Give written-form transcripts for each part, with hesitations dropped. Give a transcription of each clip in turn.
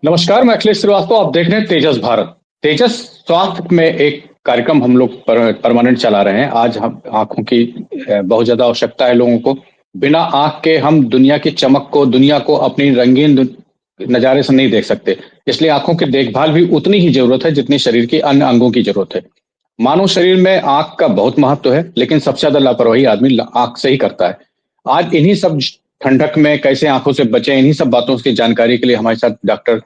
नमस्कार, मैं अखिलेश श्रीवास्तव। आप देख रहे हैं तेजस भारत। तेजस स्वास्थ्य में एक कार्यक्रम हम लोग परमानेंट चला रहे हैं। आज हम आंखों की बहुत ज्यादा आवश्यकता है लोगों को। बिना आंख के हम दुनिया की चमक को, दुनिया को अपनी रंगीन नजारे से नहीं देख सकते। इसलिए आंखों की देखभाल भी उतनी ही जरूरत है जितनी शरीर की अन्य अंगों की जरूरत है। मानव शरीर में आंख का बहुत महत्व है, लेकिन सबसे ज्यादा लापरवाही आदमी आंख से ही करता है। आज इन्हीं सब ठंडक में कैसे आंखों से बचें, इन्हीं सब बातों की जानकारी के लिए हमारे साथ डॉक्टर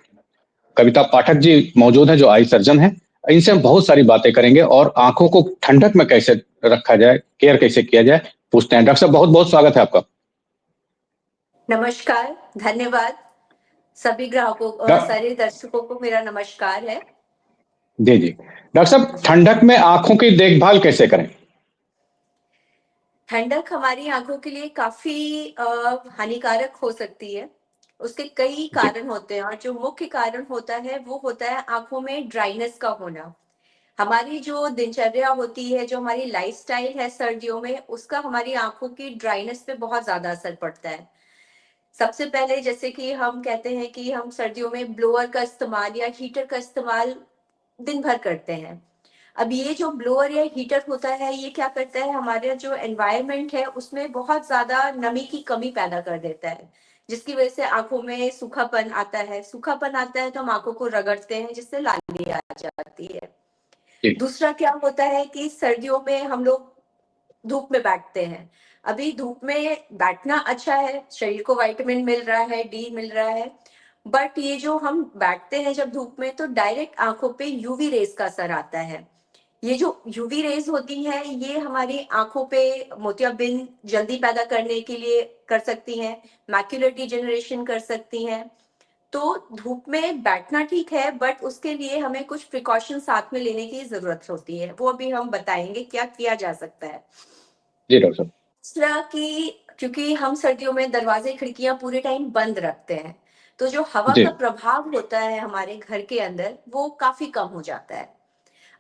कविता पाठक जी मौजूद हैं, जो आई सर्जन हैं। इनसे हम बहुत सारी बातें करेंगे और आंखों को ठंडक में कैसे रखा जाए, केयर कैसे किया जाए, पूछते हैं। डॉक्टर साहब, बहुत बहुत स्वागत है आपका। नमस्कार, धन्यवाद। सभी ग्राहकों डॉ- सारे दर्शकों को मेरा नमस्कार है। जी जी, डॉक्टर साहब, जी, ठंडक में आंखों की देखभाल कैसे करें? ठंडक हमारी आंखों के लिए काफी हानिकारक हो सकती है। उसके कई जी कारण होते हैं और जो मुख्य कारण होता है वो होता है आंखों में ड्राइनेस का होना। हमारी जो दिनचर्या होती है, जो हमारी लाइफस्टाइल है सर्दियों में, उसका हमारी आंखों की ड्राइनेस पे बहुत ज्यादा असर पड़ता है। सबसे पहले जैसे कि हम कहते हैं कि हम सर्दियों में ब्लोअर का इस्तेमाल या हीटर का इस्तेमाल दिन भर करते हैं। अब ये जो ब्लोअर या हीटर होता है, ये क्या करता है, हमारा जो एनवायरनमेंट है उसमें बहुत ज्यादा नमी की कमी पैदा कर देता है, जिसकी वजह से आंखों में सूखापन आता है। सूखापन आता है तो हम आंखों को रगड़ते हैं, जिससे लाली आ जाती है। जी दूसरा क्या होता है कि सर्दियों में हम लोग धूप में बैठते हैं। अभी धूप में बैठना अच्छा है, शरीर को विटामिन मिल रहा है, डी मिल रहा है। बट ये जो हम बैठते हैं जब धूप में, तो डायरेक्ट आंखों पे यूवी रेज का असर आता है। ये जो यूवी रेज होती हैं, ये हमारी आंखों पे मोतियाबिंद जल्दी पैदा करने के लिए कर सकती हैं, मैक्युलर डिजेनरेशन कर सकती हैं। तो धूप में बैठना ठीक है, बट उसके लिए हमें कुछ प्रिकॉशन साथ में लेने की जरूरत होती है। वो अभी हम बताएंगे क्या किया जा सकता है। जी डॉक्टर साहब। दूसरा कि क्योंकि हम सर्दियों में दरवाजे खिड़कियां पूरे टाइम बंद रखते हैं, तो जो हवा जी का प्रभाव होता है हमारे घर के अंदर, वो काफी कम हो जाता है।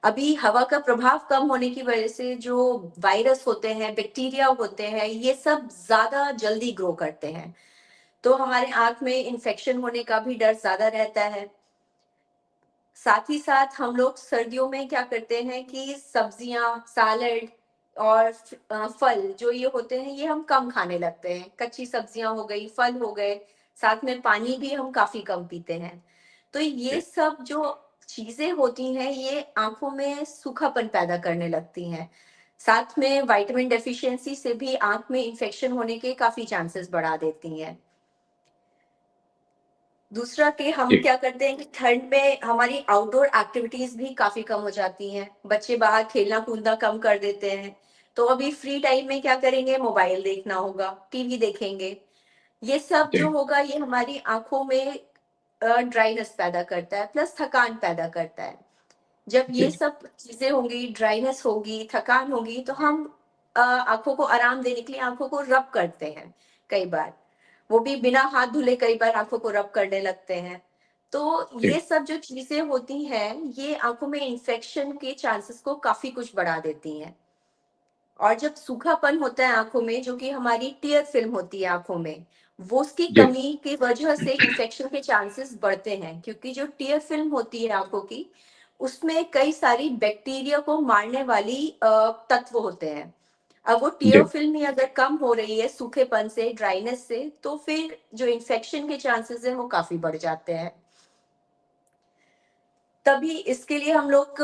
अभी हवा का प्रभाव कम होने की वजह से जो वायरस होते हैं, बैक्टीरिया होते हैं, ये सब ज्यादा जल्दी ग्रो करते हैं। तो हमारे आंख में इन्फेक्शन होने का भी डर ज्यादा रहता है। साथ ही साथ हम लोग सर्दियों में क्या करते हैं कि सब्जियां, सैलड और फल जो ये होते हैं, ये हम कम खाने लगते हैं। कच्ची सब्जियां हो गई, फल हो गए, साथ में पानी भी हम काफी कम पीते हैं। तो ये जी सब जो चीजें होती हैं, ये आंखों में सूखापन पैदा करने लगती हैं। साथ में विटामिन डेफिशिएंसी से भी आंख में इंफेक्शन होने के काफी चांसेस बढ़ा देती हैं। दूसरा कि हम जी क्या करते हैं कि ठंड में हमारी आउटडोर एक्टिविटीज भी काफी कम हो जाती हैं। बच्चे बाहर खेलना कूदना कम कर देते हैं। तो अभी फ्री टाइम में क्या करेंगे, मोबाइल देखना होगा, टीवी देखेंगे। ये सब जी जो होगा, ये हमारी आंखों में ड्राइनेस पैदा करता है, प्लस थकान पैदा करता है। जब ये जी सब चीजें होंगी, ड्राइनेस होगी, थकान होगी, तो हम आंखों को आराम देने के लिए आंखों को रब करते हैं कई बार। वो भी बिना हाथ धुले कई बार आंखों को रब करने लगते हैं। तो जी ये सब जो चीजें होती हैं, ये आंखों में इन्फेक्शन के चांसेस को काफी कुछ बढ़ा देती हैं। और जब सूखापन होता है आंखों में, जो कि हमारी टीयर फिल्म होती है आंखों में, वो उसकी जी कमी की वजह से इन्फेक्शन के चांसेस बढ़ते हैं। क्योंकि जो टीयर फिल्म होती है आंखों की, उसमें कई सारी बैक्टीरिया को मारने वाली तत्व होते हैं। अब वो जी टीयर फिल्म ही अगर कम हो रही है सूखेपन से, ड्राइनेस से, तो फिर जो इन्फेक्शन के चांसेस है वो काफी बढ़ जाते हैं। तभी इसके लिए हम लोग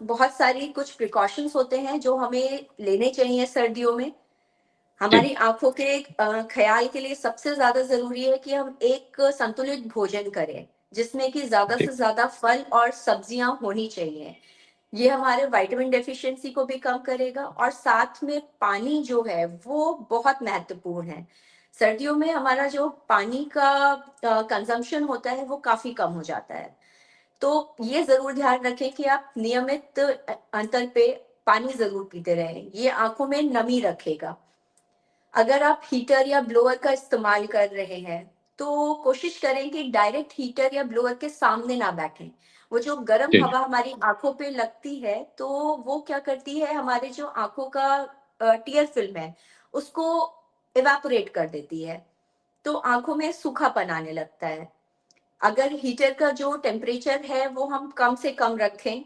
बहुत सारी कुछ प्रिकॉशंस होते हैं जो हमें लेने चाहिए सर्दियों में। जी हमारी आंखों के ख्याल के लिए सबसे ज्यादा जरूरी है कि हम एक संतुलित भोजन करें, जिसमें कि ज्यादा जी से ज्यादा फल और सब्जियां होनी चाहिए। ये हमारे विटामिन डेफिशिएंसी को भी कम करेगा, और साथ में पानी जो है वो बहुत महत्वपूर्ण है। सर्दियों में हमारा जो पानी का कंजम्पशन होता है वो काफी कम हो जाता है। तो ये जरूर ध्यान रखें कि आप नियमित अंतर पे पानी जरूर पीते रहें। ये आंखों में नमी रखेगा। अगर आप हीटर या ब्लोअर का इस्तेमाल कर रहे हैं, तो कोशिश करें कि डायरेक्ट हीटर या ब्लोअर के सामने ना बैठें। वो जो गर्म जी हवा हमारी आंखों पे लगती है, तो वो क्या करती है, हमारे जो आंखों का टीयर फिल्म है, उसको इवेपोरेट कर देती है। तो आंखों में सूखापन आने लगता है। अगर हीटर का जो टेम्परेचर है वो हम कम से कम रखें।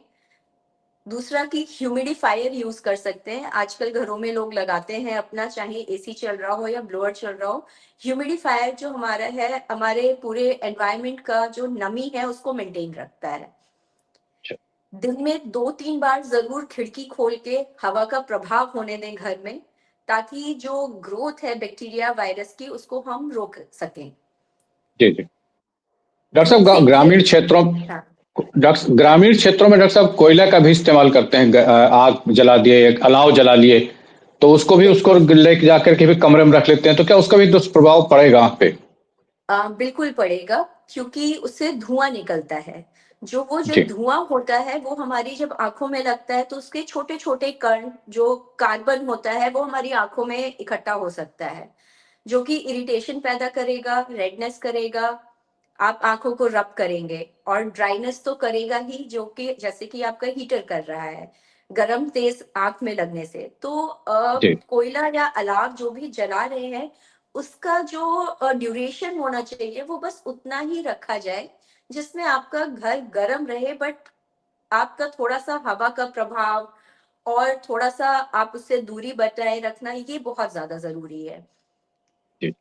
दूसरा कि ह्यूमिडिफायर यूज कर सकते हैं, आजकल घरों में लोग लगाते हैं अपना, चाहे एसी चल रहा हो या ब्लोअर चल रहा हो। ह्यूमिडिफायर जो हमारा है, हमारे पूरे एनवायरनमेंट का जो नमी है उसको मेंटेन रखता है। अच्छा। दिन में 2-3 बार जरूर खिड़की खोल के हवा का प्रभाव होने दें घर में, ताकि जो ग्रोथ है बैक्टीरिया वायरस की उसको हम रोक सकें। जी जी। डॉक्टर धूप साहब, सेकिए। हाँ। ग्रामीण क्षेत्रों में डॉक्टर साहब कोयला का भी इस्तेमाल करते हैं, आग जला दिए, एक अलाव जला लिए, तो उसको भी उसको बिल्कुल। लेके जाकर के भी कमरे में रख लेते हैं, तो क्या उसका भी दुष्प्रभाव पड़ेगा आँख पे? बिल्कुल पड़ेगा, क्योंकि उससे धुआं निकलता है। जो जी। धुआं होता है वो हमारी जब आंखों में लगता है तो उसके छोटे छोटे कण जो कार्बन होता है वो हमारी आंखों में इकट्ठा हो सकता है, जो कि इरिटेशन पैदा करेगा, रेडनेस करेगा। आप आंखों को रब करेंगे और ड्राइनेस तो करेगा ही, जो कि जैसे कि आपका हीटर कर रहा है गरम तेज आंख में लगने से। तो जी। कोयला या अलाव जो भी जला रहे हैं उसका जो ड्यूरेशन होना चाहिए वो बस उतना ही रखा जाए जिसमें आपका घर गर्म रहे, बट आपका थोड़ा सा हवा का प्रभाव और थोड़ा सा आप उससे दूरी बनाए रखना, ये बहुत ज्यादा जरूरी है। जी।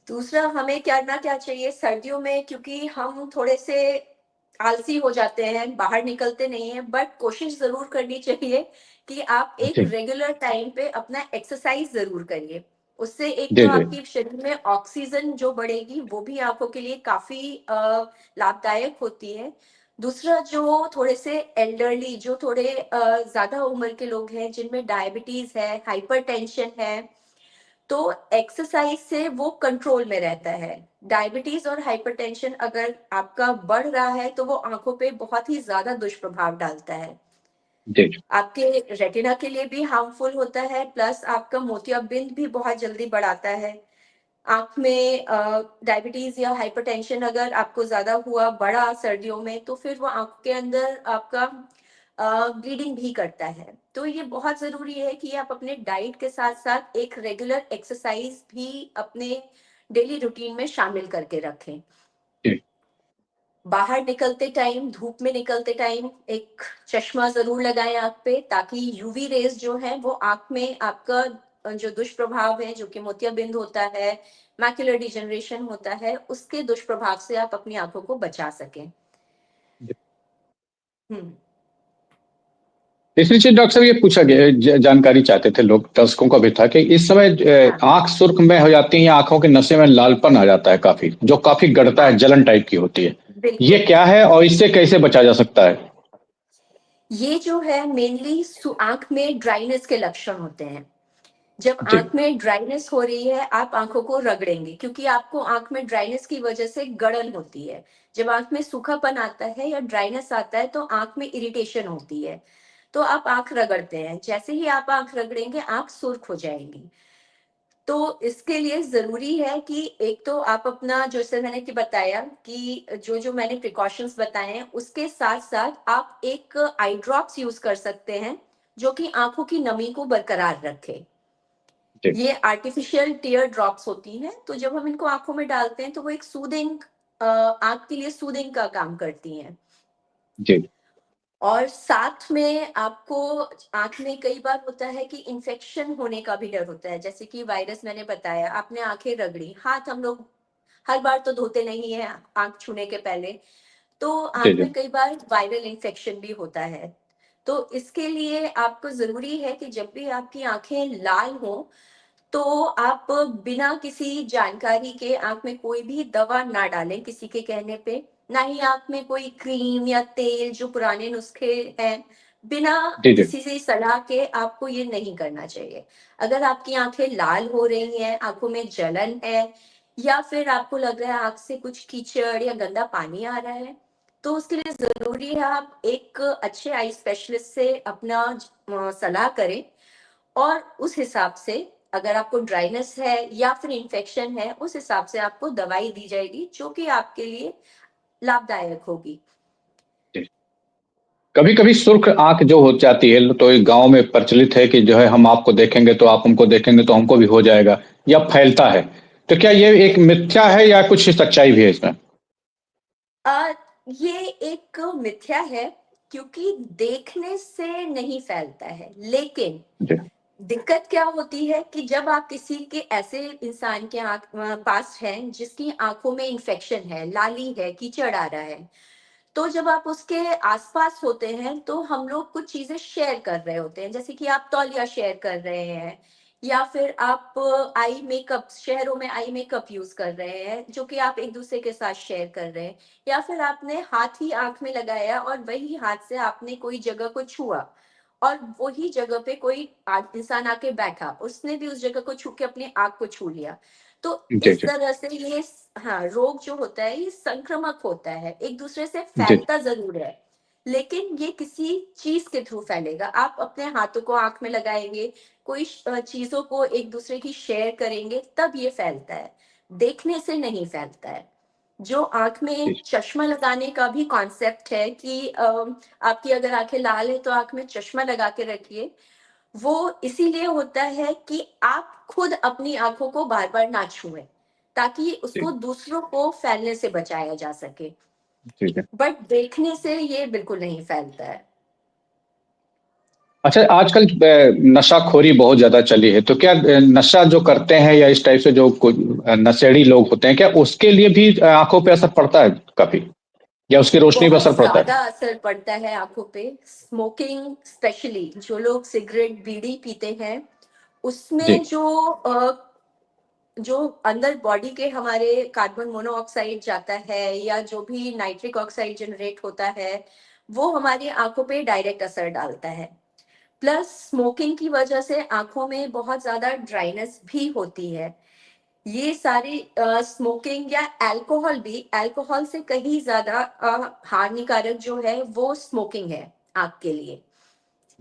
दूसरा, हमें करना क्या चाहिए सर्दियों में, क्योंकि हम थोड़े से आलसी हो जाते हैं, बाहर निकलते नहीं हैं, बट कोशिश जरूर करनी चाहिए कि आप एक जी। रेगुलर टाइम पे अपना एक्सरसाइज जरूर करिए। उससे एक जी। तो जी। आपकी शरीर में ऑक्सीजन जो बढ़ेगी वो भी आंखों के लिए काफी लाभदायक होती है। दूसरा, जो थोड़े से एल्डरली, जो थोड़े ज्यादा उम्र के लोग हैं जिनमें डायबिटीज है, हाइपरटेंशन है, तो एक्सरसाइज से वो कंट्रोल में रहता है। डायबिटीज और हाइपरटेंशन अगर आपका बढ़ रहा है तो वो आंखों पे बहुत ही ज्यादा दुष्प्रभाव डालता है। जी। आपके रेटिना के लिए भी हार्मफुल होता है, प्लस आपका मोतियाबिंद भी बहुत जल्दी बढ़ाता है। आंख में डायबिटीज या हाइपरटेंशन अगर आपको ज्यादा हुआ बढ़ा सर्दियों में तो फिर वो आंख के अंदर आपका ब्लीडिंग भी करता है। तो ये बहुत जरूरी है कि आप अपने डाइट के साथ साथ एक रेगुलर एक्सरसाइज भी अपने डेली रूटीन में शामिल करके रखें। जी। बाहर निकलते टाइम, धूप में निकलते टाइम एक चश्मा जरूर लगाएं आंख पे, ताकि यूवी रेज जो है वो आंख में आपका जो दुष्प्रभाव है, जो कि मोतियाबिंद होता है, मैक्युलर डिजनरेशन होता है, उसके दुष्प्रभाव से आप अपनी आंखों को बचा सकें। जी। हम्म। तीसरी चीज डॉक्टर साहब, ये पूछा गया, जानकारी चाहते थे लोग, दर्शकों का भी था कि इस समय हाँ। आंख सुर्ख में हो जाती है या आंखों के नशे में लालपन आ जाता है काफी, जो काफी गड़ता है, हाँ। जलन टाइप की होती है, ये बिल्कुल। क्या है और इससे कैसे बचा जा सकता है? ये जो है मेनली आंख में ड्राइनेस के लक्षण होते हैं। जब जी। आंख में ड्राइनेस हो रही है आप आंखों को रगड़ेंगे, क्योंकि आपको आंख में ड्राइनेस की वजह से गड़न होती है। जब आंख में सूखापन आता है या ड्राइनेस आता है तो आंख में इरिटेशन होती है, तो आप आंख रगड़ते हैं। जैसे ही आप आंख रगड़ेंगे आंख सुर्ख हो जाएगी। तो इसके लिए जरूरी है कि एक तो आप अपना, जैसे मैंने कि बताया कि जो जो मैंने प्रिकॉशंस बताए हैं उसके साथ साथ आप एक आई ड्रॉप्स यूज कर सकते हैं, जो कि आंखों की नमी को बरकरार रखे। जी। ये आर्टिफिशियल टीयर ड्रॉप्स होती हैं, तो जब हम इनको आंखों में डालते हैं तो वो एक सूदिंग, आंख के लिए सूदिंग का काम करती हैं। जी। और साथ में आपको आंख में कई बार होता है कि इन्फेक्शन होने का भी डर होता है, जैसे कि वायरस मैंने बताया, आपने आंखें रगड़ी, हाथ हम लोग हर बार तो धोते नहीं है आंख छूने के पहले, तो जी। आंख जी। में कई बार वायरल इन्फेक्शन भी होता है। तो इसके लिए आपको जरूरी है कि जब भी आपकी आंखें लाल हो तो आप बिना किसी जानकारी के आंख में कोई भी दवा ना डालें किसी के कहने पे, ना ही आंख में कोई क्रीम या तेल, जो पुराने नुस्खे हैं, बिना जी। जी। किसी से सलाह के आपको ये नहीं करना चाहिए। अगर आपकी आंखें लाल हो रही हैं, आंखों में जलन है, या फिर आपको लग रहा है आंख से कुछ कीचड़ या गंदा पानी आ रहा है, तो उसके लिए जरूरी है आप एक अच्छे आई स्पेशलिस्ट से अपना सलाह करें। और उस हिसाब से, अगर आपको ड्राइनेस है या फिर इन्फेक्शन है, उस हिसाब से आपको दवाई दी जाएगी जो कि आपके लिए लाभदायक होगी। जी। कभी कभी सुर्ख आंख जो हो जाती है, तो एक गांव में प्रचलित है कि जो है हम आपको देखेंगे तो आप हमको देखेंगे तो हमको भी हो जाएगा, या फैलता है, तो क्या ये एक मिथ्या है या कुछ सच्चाई भी है इसमें? अ, ये एक मिथ्या है, क्योंकि देखने से नहीं फैलता है, लेकिन जी, दिक्कत क्या होती है कि जब आप किसी के ऐसे इंसान के पास हैं जिसकी आंखों में इन्फेक्शन है, लाली है, कीचड़ आ रहा है, तो जब आप उसके आसपास होते हैं तो हम लोग कुछ चीजें शेयर कर रहे होते हैं, जैसे कि आप तौलिया शेयर कर रहे हैं, या फिर आप आई मेकअप, शहरों में आई मेकअप यूज कर रहे हैं जो कि आप एक दूसरे के साथ शेयर कर रहे हैं, या फिर आपने हाथ ही आंख में लगाया और वही हाथ से आपने कोई जगह को छुआ, और वही जगह पे कोई इंसान आके बैठा, उसने भी उस जगह को छू के अपने आंख को छू लिया। तो जी, इस जी, तरह से ये हाँ, रोग जो होता है ये संक्रामक होता है, एक दूसरे से जी, फैलता जरूर है, लेकिन ये किसी चीज के थ्रू फैलेगा। आप अपने हाथों को आंख में लगाएंगे, कोई चीजों को एक दूसरे की शेयर करेंगे, तब ये फैलता है, देखने से नहीं फैलता है। जो आंख में जी, चश्मा लगाने का भी कॉन्सेप्ट है कि आपकी अगर आंखें लाल है तो आंख में चश्मा लगा के रखिए, वो इसीलिए होता है कि आप खुद अपनी आंखों को बार बार ना छुएं, ताकि उसको जी, दूसरों को फैलने से बचाया जा सके। जी, जी। बट देखने से ये बिल्कुल नहीं फैलता है। अच्छा, आजकल नशाखोरी बहुत ज़्यादा चली है, तो क्या नशा जो करते हैं या इस टाइप से जो नशेड़ी लोग होते हैं, क्या उसके लिए भी आँखों पे असर पड़ता है काफ़ी? या उसकी रोशनी पे बहुत असर पड़ता है? ज्यादा असर पड़ता है आंखों पे। स्मोकिंग, स्पेशली जो लोग सिगरेट बीड़ी पीते हैं, जी, उसमें जो अंदर बॉडी के हमारे कार्बन मोनोऑक्साइड जाता है, या जो भी नाइट्रिक ऑक्साइड जनरेट होता है, वो हमारी आंखों पे डायरेक्ट असर डालता है। प्लस स्मोकिंग की वजह से आंखों में बहुत ज्यादा ड्राइनेस भी होती है। ये सारी स्मोकिंग या अल्कोहल भी, अल्कोहल से कहीं ज्यादा हानिकारक जो है वो स्मोकिंग है आंख के लिए।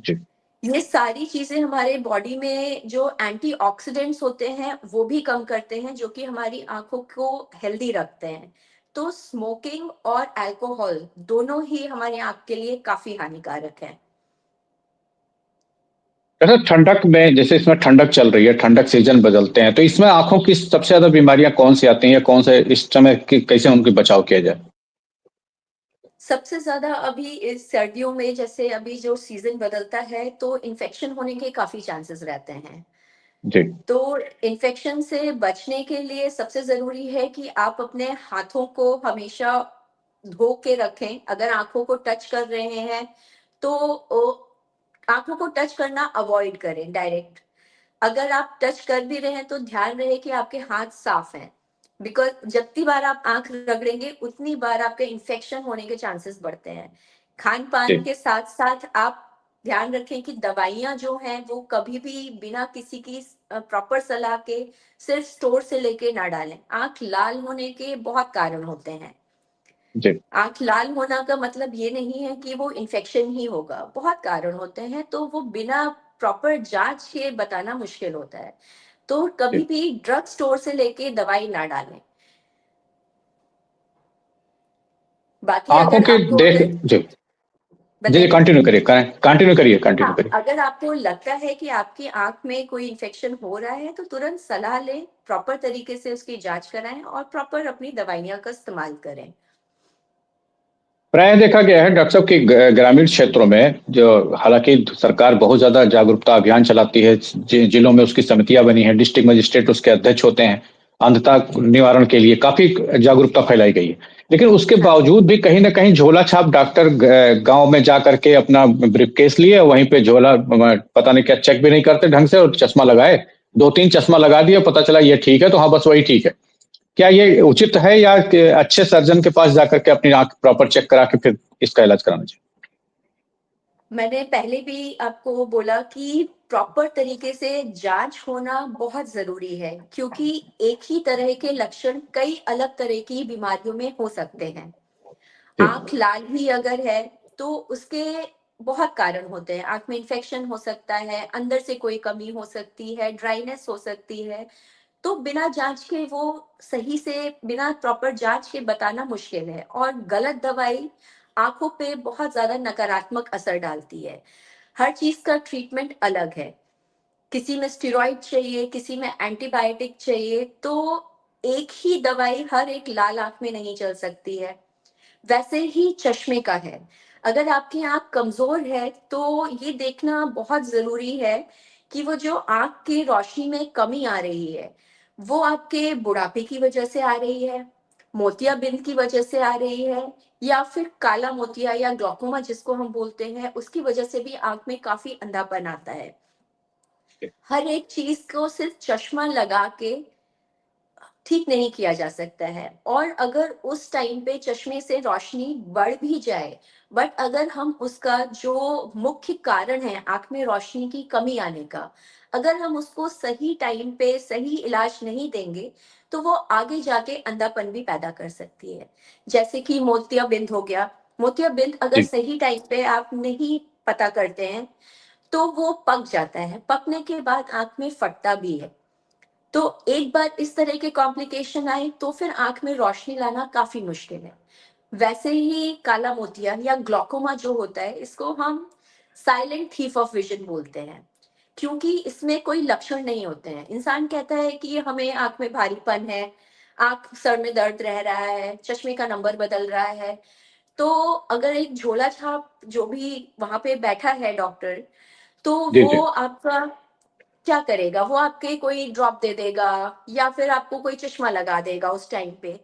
जी। ये सारी चीजें हमारे बॉडी में जो एंटीऑक्सीडेंट्स होते हैं वो भी कम करते हैं, जो कि हमारी आंखों को हेल्दी रखते हैं। तो स्मोकिंग और अल्कोहल दोनों ही हमारी आंख के लिए काफी हानिकारक है। अच्छा, ठंडक में जैसे इसमें ठंडक चल रही है, ठंडक सीज़न बदलते हैं, तो इसमें आँखों की सबसे ज़्यादा बीमारियाँ कौन-सी आती हैं या कौन से इस समय कि कैसे उनकी बचाव किया जाए? सबसे ज्यादा अभी इस सर्दियों में, जैसे अभी जो सीजन बदलता है, तो इन्फेक्शन होने के काफी चांसेस रहते हैं। जी, तो इन्फेक्शन से बचने के लिए सबसे ज़रूरी है कि आप अपने हाथों को हमेशा धो के रखें। अगर आँखों को टच कर रहे हैं, तो आँखों को टच करना अवॉइड करें डायरेक्ट। अगर आप टच कर भी रहे हैं, तो ध्यान रहे कि आपके हाथ साफ हैं। बिकॉज़ जितनी बार आप आँख रगड़ेंगे, उतनी बार आपके इन्फेक्शन होने के चांसेस बढ़ते हैं। खान-पान जी, के साथ-साथ आप ध्यान रखें कि दवाइयाँ जो हैं वो कभी भी बिना किसी की प्रॉपर सलाह के सिर्फ स्टोर से लेके ना डालें। आँख लाल होने के बहुत कारण होते हैं। जी, आँख लाल होना का मतलब ये नहीं है कि वो इन्फेक्शन ही होगा, बहुत कारण होते हैं, तो वो बिना प्रॉपर जाँच के बताना मुश्किल होता है। तो जी। कभी भी ड्रग स्टोर से लेके दवाई ना डालें। बाकी आँखों अगर की आपको देख अगर जी, जी, जी, बताइए? कंटिन्यू करिए, कंटिन्यू हाँ, करिए। अगर आपको लगता है कि आपकी आँख में कोई इन्फेक्शन हो रहा है, तो तुरंत सलाह लें, प्रॉपर तरीके से उसकी जाँच कराएँ और प्रॉपर अपनी दवाइयाँ का इस्तेमाल करें। प्राय देखा गया है डॉक्टर साहब कि ग्रामीण क्षेत्रों में जो हालांकि सरकार बहुत ज्यादा जागरूकता अभियान चलाती है, जिलों में उसकी समितियां बनी हैं, डिस्ट्रिक्ट मजिस्ट्रेट उसके अध्यक्ष होते हैं, अंधता निवारण के लिए काफी जागरूकता फैलाई गई है, लेकिन उसके हाँ, बावजूद भी कहीं ना कहीं झोला छाप डॉक्टर गांव में जा करके अपना ब्रीफकेस लिए, वहीं पे झोला पता नहीं क्या चेक भी नहीं करते ढंग से, और चश्मा लगाए, दो तीन चश्मा लगा दिया, पता चला ये ठीक है तो हाँ बस वही ठीक है। क्या ये उचित है या कि अच्छे सर्जन के पास जाकर के अपनी आंख प्रॉपर चेक करा के फिर इसका इलाज कराना चाहिए? मैंने पहले भी आपको बोला कि प्रॉपर तरीके से जाँच होना बहुत ज़रूरी है, क्योंकि एक ही तरह के लक्षण कई अलग तरह की बीमारियों में हो सकते हैं। जी, आँख लाल भी अगर है, तो उसके बहुत कारण होते हैं। आँख में इन्फेक्शन हो सकता है, अंदर से कोई कमी हो सकती है, ड्राइनेस हो सकती है। तो बिना जाँच के वो सही से, बिना प्रॉपर जाँच के बताना मुश्किल है, और गलत दवाई आँखों पे बहुत ज़्यादा नकारात्मक असर डालती है। हर चीज़ का ट्रीटमेंट अलग है। किसी में स्टेरॉइड चाहिए, किसी में एंटीबायोटिक चाहिए, तो एक ही दवाई हर एक लाल आंख में नहीं चल सकती है। वैसे ही चश्मे का है। अगर आपकी आँख कमज़ोर है, तो ये देखना बहुत ज़रूरी है कि वो जो आँख की रोशनी में कमी आ रही है, वो आपके बुढ़ापे की वजह से आ रही है, मोतियाबिंद की वजह से आ रही है, या फिर काला मोतिया या ग्लूकोमा जिसको हम बोलते हैं, उसकी वजह से भी आँख में काफ़ी अंधापन आता है। हर एक चीज़ को सिर्फ़ चश्मा लगा के ठीक नहीं किया जा सकता है। और अगर उस टाइम पे चश्मे से रोशनी बढ़ भी जाए, बट अगर हम उसका जो मुख्य कारण है आंख में रोशनी की कमी आने का, अगर हम उसको सही टाइम पे सही इलाज नहीं देंगे, तो वो आगे जाके अंधापन भी पैदा कर सकती है। जैसे कि मोतियाबिंद हो गया। मोतियाबिंद अगर जी सही टाइम पे आप नहीं पता करते हैं, तो वो पक जाता है। पकने के बाद आंख में फटता भी है। तो एक बार इस तरह के कॉम्प्लिकेशन आए, तो फिर आंख में रोशनी लाना काफी मुश्किल है। वैसे ही काला मोतिया या ग्लूकोमा जो होता है, इसको हम साइलेंट थीफ ऑफ विजन बोलते हैं, क्योंकि इसमें कोई लक्षण नहीं होते हैं। इंसान कहता है कि हमें आंख में भारीपन है, आंख सर में दर्द रह रहा है, चश्मे का नंबर बदल रहा है। तो अगर एक झोला छाप जो भी वहां पे बैठा है डॉक्टर, तो जी वो जी आपका क्या करेगा? वो आपके कोई ड्रॉप दे देगा, या फिर आपको कोई चश्मा लगा देगा उस टाइम पे।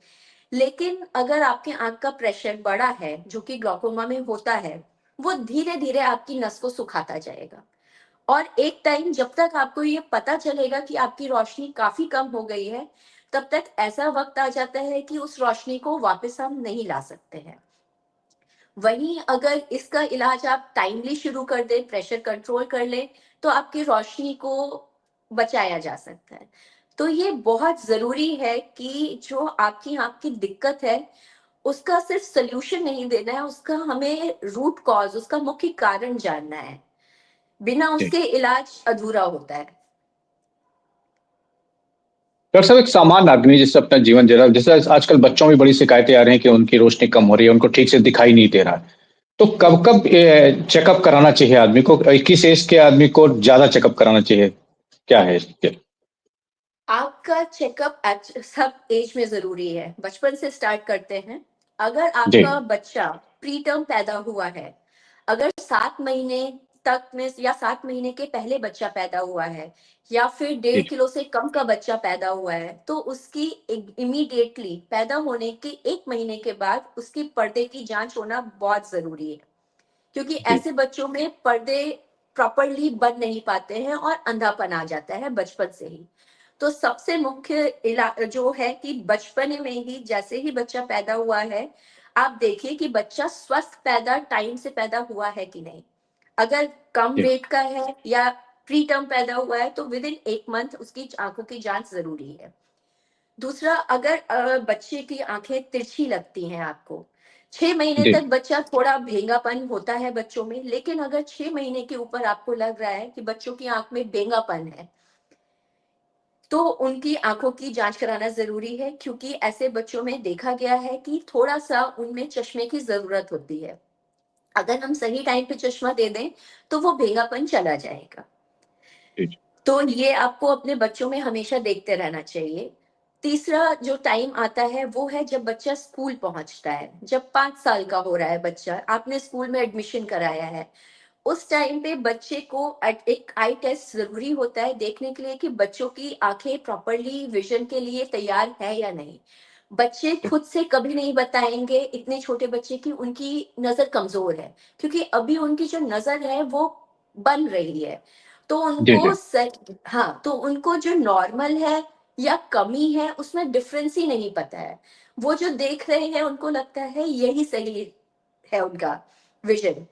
लेकिन अगर आपके आँख का प्रेशर बढ़ा है, जो कि ग्लूकोमा में होता है, वो धीरे-धीरे आपकी नस को सुखाता जाएगा। और एक टाइम जब तक आपको ये पता चलेगा कि आपकी रोशनी काफ़ी कम हो गई है, तब तक ऐसा वक़्त आ जाता है कि उस रोशनी को वापस हम नहीं ला सकते हैं। वहीं अगर इसका इलाज आप टाइमली शुरू कर दें, प्रेशर कंट्रोल कर लें, तो आपकी रोशनी को बचाया जा सकता है। तो ये बहुत ज़रूरी है कि जो आपकी आँख की दिक्कत है, उसका सिर्फ़ सॉल्यूशन नहीं देना है, उसका हमें रूट कॉज़, उसका मुख्य कारण जानना है। बिना जी। उसके इलाज अधूरा होता है। डॉक्टर साहब, एक सामान्य आदमी जिससे अपना जीवन जी रहा है, जैसे आजकल बच्चों में बड़ी शिकायतें आ रही हैं कि उनकी रोशनी कम हो रही है, उनको ठीक से दिखाई नहीं दे रहा है। तो कब हुँ। कब चेकअप कराना चाहिए आदमी को? किस एज के आदमी को ज्यादा चेकअप कराना चाहिए? क्या है इसके? आपका चेकअप सब एज में ज़रूरी है। बचपन से स्टार्ट करते हैं। अगर जी आपका बच्चा प्री टर्म पैदा हुआ है, अगर 7 महीने तक में या 7 महीने के पहले बच्चा पैदा हुआ है, या फिर जी 1.5 किलो से कम का बच्चा पैदा हुआ है, तो उसकी इमीडिएटली पैदा होने के 1 महीने के बाद उसकी पर्दे की जांच होना बहुत ज़रूरी है। क्योंकि जी ऐसे बच्चों में पर्दे प्रॉपरली बन नहीं पाते हैं और अंधापन आ जाता है बचपन से ही। तो सबसे मुख्य जो है कि बचपन में ही, जैसे ही बच्चा पैदा हुआ है, आप देखिए कि बच्चा स्वस्थ टाइम से पैदा हुआ है कि नहीं। अगर कम जी वेट का है या प्री टर्म पैदा हुआ है, तो विद इन 1 मंथ उसकी आंखों की जांच जरूरी है। दूसरा, अगर बच्चे की आंखें तिरछी लगती हैं आपको, 6 महीने जी तक बच्चा थोड़ा भेंगापन होता है बच्चों में, लेकिन अगर 6 महीने के ऊपर आपको लग रहा है कि बच्चों की आंख में बेंगापन है, तो उनकी आँखों की जाँच कराना ज़रूरी है, क्योंकि ऐसे बच्चों में देखा गया है कि थोड़ा-सा उनमें चश्मे की ज़रूरत होती है। अगर हम सही टाइम पे चश्मा दे दें, तो वो भेंगापन चला जाएगा। जी जी तो ये आपको अपने बच्चों में हमेशा देखते रहना चाहिए। तीसरा जो टाइम आता है, वो है जब बच्चा स्कूल पहुँचता है। जब 5 साल का हो रहा है बच्चा, आपने स्कूल में एडमिशन कराया है, उस टाइम पे बच्चे को एक आई टेस्ट ज़रूरी होता है देखने के लिए कि बच्चों की आँखें प्रॉपरली विज़न के लिए तैयार है या नहीं। बच्चे खुद से कभी नहीं बताएँगे, इतने छोटे बच्चे, कि उनकी नज़र कमज़ोर है, क्योंकि अभी उनकी जो नज़र है वो बन रही है। तो जी उनको जी हाँ, तो उनको जो नॉर्मल है या कमी है, उसमें डिफ़रेंस ही नहीं पता है। वो जो देख रहे हैं, उनको लगता है यही सही है उनका विज़न।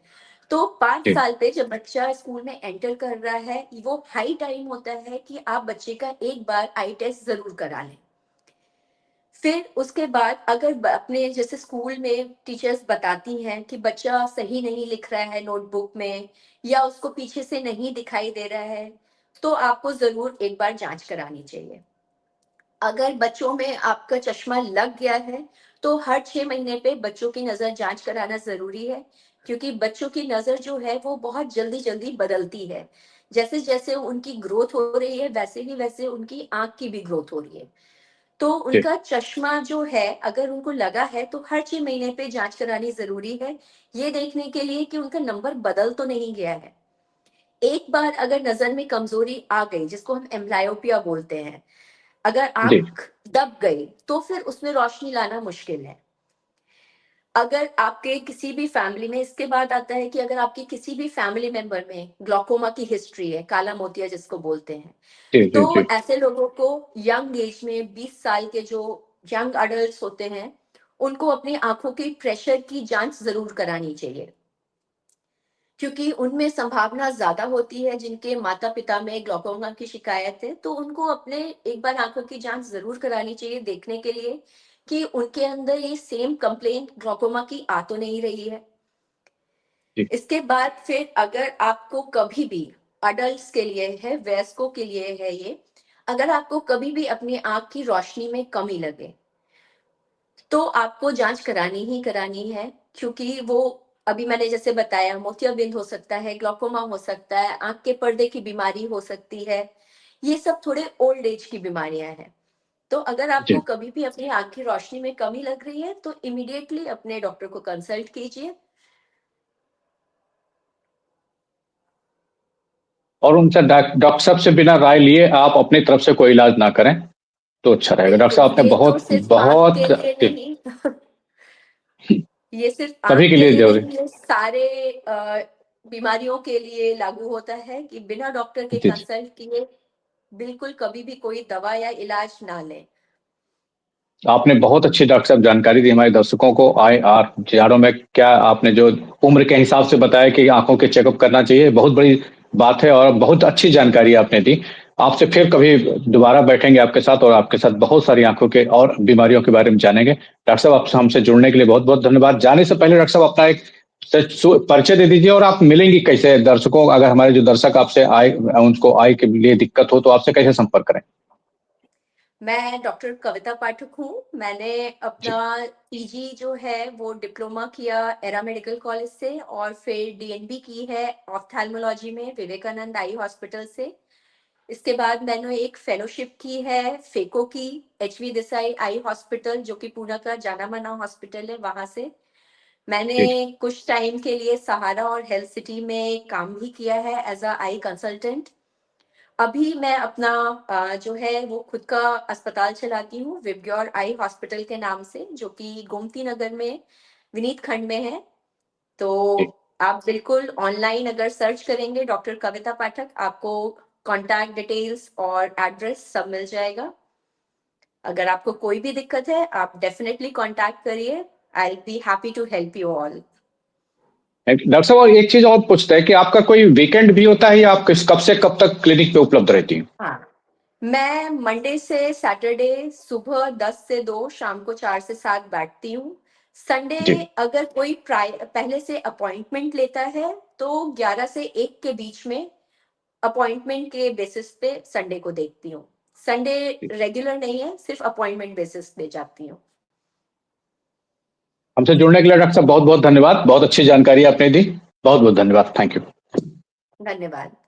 तो 5 जी साल पे जब बच्चा स्कूल में एंटर कर रहा है, वो हाई टाइम होता है कि आप बच्चे का एक बार आई टेस्ट ज़रूर करा लें। फिर उसके बाद अगर अपने जैसे स्कूल में टीचर्स बताती हैं कि बच्चा सही नहीं लिख रहा है नोटबुक में, या उसको पीछे से नहीं दिखाई दे रहा है, तो आपको ज़रूर एक बार जाँच करानी चाहिए। अगर बच्चों में आपका चश्मा लग गया है, तो हर 6 महीने पे बच्चों की नज़र जाँच कराना ज़रूरी है, क्योंकि बच्चों की नज़र जो है वो बहुत जल्दी-जल्दी बदलती है। जैसे-जैसे उनकी ग्रोथ हो रही है, वैसे ही वैसे उनकी आँख की भी ग्रोथ हो रही है। तो जी, उनका चश्मा जो है, अगर उनको लगा है तो हर 6 महीने पे जाँच करानी ज़रूरी है, ये देखने के लिए कि उनका नंबर बदल तो नहीं गया है। एक बार अगर नज़र में कमज़ोरी आ गई, जिसको हम एम्ब्लायोपिया बोलते हैं, अगर जी, आँख दब गई, तो फिर उसमें रोशनी लाना मुश्किल है। अगर आपके किसी भी फैमिली में, इसके बाद आता है कि अगर आपके किसी भी फैमिली मेंबर में ग्लाकोमा की हिस्ट्री है, काला मोतिया जिसको बोलते हैं, जी, जी, तो जी, ऐसे लोगों को यंग एज में 20 साल के जो यंग एडल्ट्स होते हैं, उनको अपनी आँखों की प्रेशर की जाँच ज़रूर करानी चाहिए। क्योंकि उनमें संभावना ज़्यादा होती है, जिनके माता-पिता में ग्लाकोमा की शिकायत है, तो उनको अपने एक बार आँखों की जाँच ज़रूर करानी चाहिए देखने के लिए कि उनके अंदर ये सेम कंप्लेंट ग्लाकोमा की आ तो नहीं रही है। जी, इसके बाद फिर अगर आपको कभी भी, एडल्ट्स के लिए है, वयस्कों के लिए है ये, अगर आपको कभी भी अपनी आँख की रोशनी में कमी लगे, तो आपको जाँच करानी ही करानी है, क्योंकि वो अभी मैंने जैसे बताया, मोतियाबिंद हो सकता है, ग्लाकोमा हो सकता है, आँख के पर्दे की बीमारी हो सकती है। ये सब थोड़े ओल्ड एज की बीमारियाँ हैं। तो अगर आपको जी। कभी भी अपनी आँख की रोशनी में कमी लग रही है, तो इमीडिएटली अपने डॉक्टर को कंसल्ट कीजिए। और उनसे डॉक्टर साहब से बिना राय लिए आप अपनी तरफ से कोई इलाज ना करें, तो अच्छा रहेगा। डॉक्टर बिल्कुल, साहब आपने ये तो बहुत सिर्फ़ आँख के बहुत लिए जी, नहीं, ये सिर्फ़ सभी आँख के के लिए लिए ज़रूरी। नहीं, ये सारे बीमारियों के लिए लागू होता है कि बिना डॉक्टर के जी, जी। कंसल्ट किए बिल्कुल कभी भी कोई दवा या इलाज ना लें। आपने बहुत अच्छी डॉक्टर साहब जानकारी दी हमारे दर्शकों को। IR जाड़ों में क्या आपने जो उम्र के हिसाब से बताया कि आँखों के चेकअप करना चाहिए, बहुत बड़ी बात है और बहुत अच्छी जानकारी आपने दी। आपसे फिर कभी दोबारा बैठेंगे आपके साथ और आपके साथ बहुत सारी आँखों के और बीमारियों के बारे में जानेंगे। डॉक्टर साहब आपसे हमसे जुड़ने के लिए बहुत-बहुत धन्यवाद। जाने से पहले डॉक्टर साहब अपना एक परिचय दे दीजिए और आप मिलेंगी कैसे दर्शकों, अगर हमारे जो दर्शक आपसे आय उनको आय के लिए दिक्कत हो तो आपसे कैसे संपर्क करें? मैं डॉक्टर कविता पाठक हूँ। मैंने जी, अपना पीजी जो है वो डिप्लोमा किया एरा मेडिकल कॉलेज से, और फिर डीएनबी की है ऑफ्थेल्मोलॉजी में विवेकानंद आई हॉस्पिटल से। इसके बाद मैंने एक फेलोशिप की है फेको की, एचवी देसाई आई हॉस्पिटल, जो कि पुणे का जाना-माना हॉस्पिटल है, वहाँ से। जी, जी, मैंने कुछ टाइम के लिए सहारा और हेल्थ सिटी में काम भी किया है एज़ अ आई कंसल्टेंट। अभी मैं अपना जो है वो खुद का अस्पताल चलाती हूँ, विबग्योर आई हॉस्पिटल के नाम से, जो कि गोमती नगर में विनीत खंड में है। तो जी। आप बिल्कुल ऑनलाइन अगर सर्च करेंगे डॉक्टर कविता पाठक, आपको कॉन्टैक्ट डिटेल्स और एड्रेस सब मिल जाएगा। अगर आपको कोई भी दिक्कत है, आप डेफिनिटली कॉन्टैक्ट करिए। I will be happy to help you all. Doctor साहब और एक चीज और पूछता है कि आपका कोई वीकेंड भी होता है या आप कब से कब तक क्लिनिक पे उपलब्ध रहती हैं? हाँ, मैं मंडे से सैटरडे सुबह 10 से 2, शाम को 4 से 7 बैठती हूँ। संडे जी, अगर कोई पहले से अपॉइंटमेंट लेता है, तो 11 से 1 के बीच में अपॉइंटमेंट के बेसिस पे संडे को देखती हूँ। संडे जी। रेगुलर नहीं है, सिर्फ़ अपॉइंटमेंट बेसिस पे जाती हूँ। हमसे जुड़ने के लिए डॉक्टर साहब बहुत बहुत धन्यवाद। बहुत अच्छी जानकारी आपने दी। बहुत बहुत धन्यवाद। Thank you. धन्यवाद।